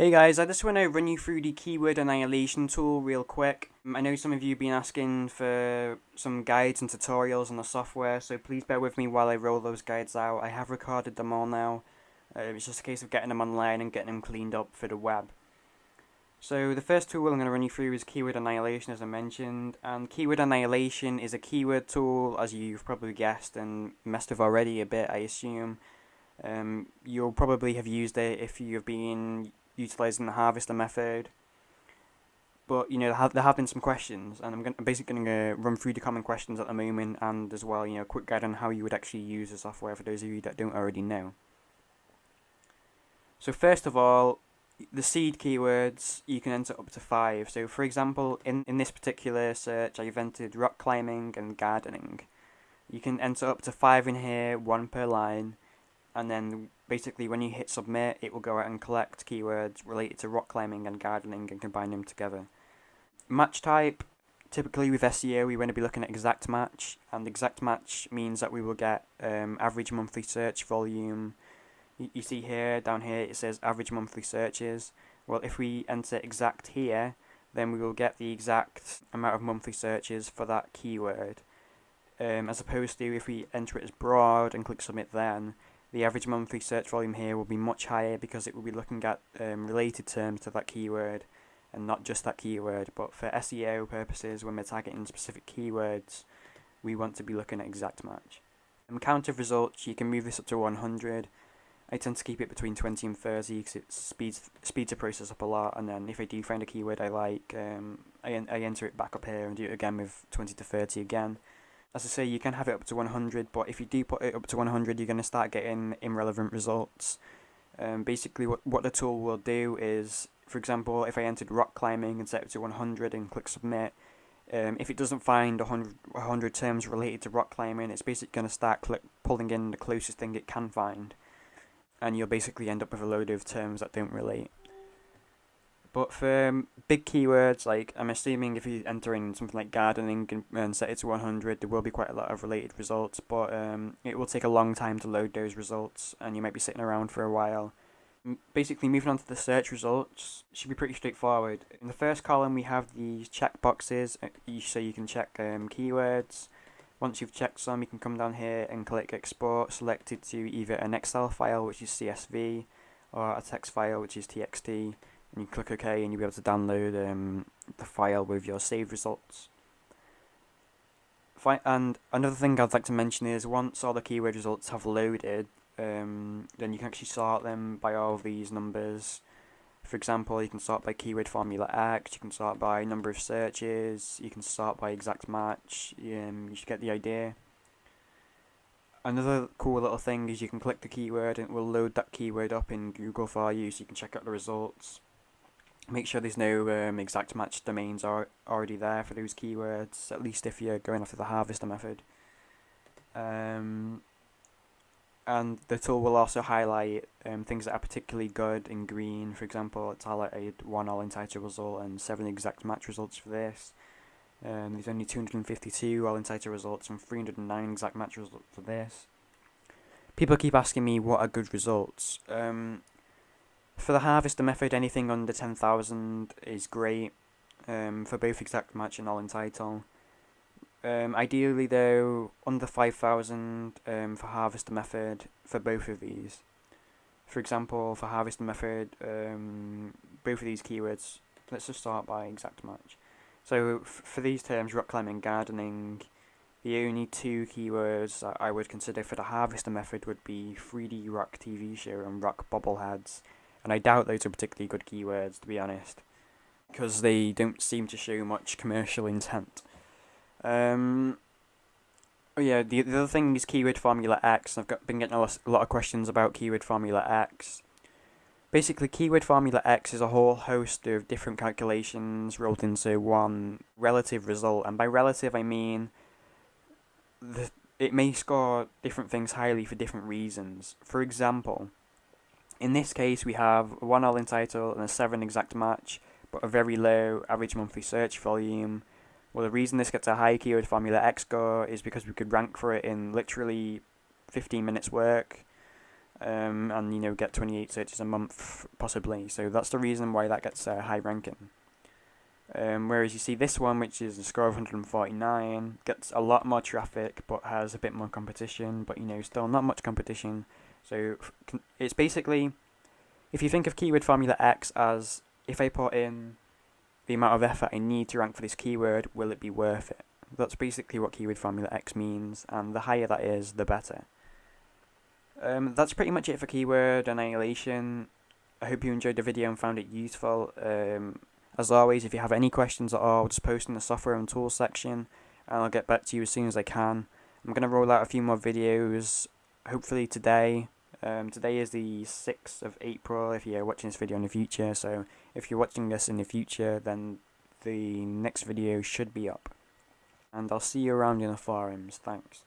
Hey guys, I just want to run you through the keyword annihilation tool real quick. I know some of you have been asking for some guides and tutorials on the software, so please bear with me while I roll those guides out. I have recorded them all now. It's just a case of getting them online and getting them cleaned up for the web. So the first tool I'm going to run you through is keyword annihilation, as I mentioned, and keyword annihilation is a keyword tool, as you've probably guessed and must have already a bit, I assume. You'll probably have used it if you've been utilizing the harvester method, but there have been some questions, and I'm basically going to run through the common questions at the moment, and as well, a quick guide on how you would actually use the software for those of you that don't already know. So first of all, the seed keywords, you can enter up to 5. So for example, in this particular search, I've entered rock climbing and gardening. You can enter up to 5 in here, 1 per line, and then basically when you hit submit, it will go out and collect keywords related to rock climbing and gardening and combine them together. Match type, typically with SEO we want to be looking at exact match, and exact match means that we will get average monthly search volume. You see here, down here, it says average monthly searches. Well, if we enter exact here, then we will get the exact amount of monthly searches for that keyword. As opposed to if we enter it as broad and click submit, then the average monthly search volume here will be much higher because it will be looking at related terms to that keyword and not just that keyword. But for SEO purposes, when we're targeting specific keywords, we want to be looking at exact match. Count of results, you can move this up to 100. I tend to keep it between 20 and 30 because it speeds the process up a lot, and then if I do find a keyword I like, I enter it back up here and do it again with 20 to 30 again. As I say, you can have it up to 100, but if you do put it up to 100, you're going to start getting irrelevant results. Basically, what the tool will do is, for example, if I entered rock climbing and set it to 100 and click submit, if it doesn't find 100 terms related to rock climbing, it's basically going to start pulling in the closest thing it can find, and you'll basically end up with a load of terms that don't relate. But for big keywords, like I'm assuming if you enter in something like gardening and set it to 100, there will be quite a lot of related results, but it will take a long time to load those results, and you might be sitting around for a while. Basically, moving on to the search results, should be pretty straightforward. In the first column, we have these check boxes, so you can check keywords. Once you've checked some, you can come down here and click export, select it to either an Excel file, which is CSV, or a text file, which is TXT. And you click OK, and you'll be able to download the file with your saved results. And another thing I'd like to mention is once all the keyword results have loaded, then you can actually sort them by all of these numbers. For example, you can sort by keyword formula X, you can sort by number of searches, you can sort by exact match. You should get the idea. Another cool little thing is you can click the keyword and it will load that keyword up in Google for you, so you can check out the results. Make sure there's no exact match domains are already there for those keywords, at least if you're going after the harvester method. And the tool will also highlight things that are particularly good in green. For example, it's highlighted 1 all-in title result and 7 exact match results for this. There's only 252 all-in title results and 309 exact match results for this. People keep asking me what are good results. For the harvester method, anything under 10,000 is great for both exact match and all-in title. Ideally though, under 5,000 for harvester method for both of these. For example, for harvester method, both of these keywords, let's just start by exact match. So for these terms, rock climbing, gardening, the only 2 keywords that I would consider for the harvester method would be 3D rock TV show and rock bobbleheads. And I doubt those are particularly good keywords, to be honest, because they don't seem to show much commercial intent. Oh yeah, the other thing is keyword formula X. I've been getting a lot of questions about keyword formula X. Basically, keyword formula X is a whole host of different calculations rolled into one relative result, and by relative I mean it may score different things highly for different reasons. For example, in this case we have 1 all-in title and a 7 exact match, but a very low average monthly search volume. Well, the reason this gets a high keyword formula X score is because we could rank for it in literally 15 minutes work. and, you know, get 28 searches a month, possibly. So that's the reason why that gets high ranking. Whereas you see this one, which is a score of 149, gets a lot more traffic, but has a bit more competition, but, you know, still not much competition. So it's basically, if you think of keyword formula X as, if I put in the amount of effort I need to rank for this keyword, will it be worth it? That's basically what keyword formula X means, and the higher that is, the better. That's pretty much it for keyword Annihilation. I hope you enjoyed the video and found it useful. As always, if you have any questions at all, just post in the software and tools section, and I'll get back to you as soon as I can. I'm going to roll out a few more videos, hopefully today. Today is the 6th of April if you're watching this video in the future, so if you're watching this in the future, then the next video should be up. And I'll see you around in the forums. Thanks.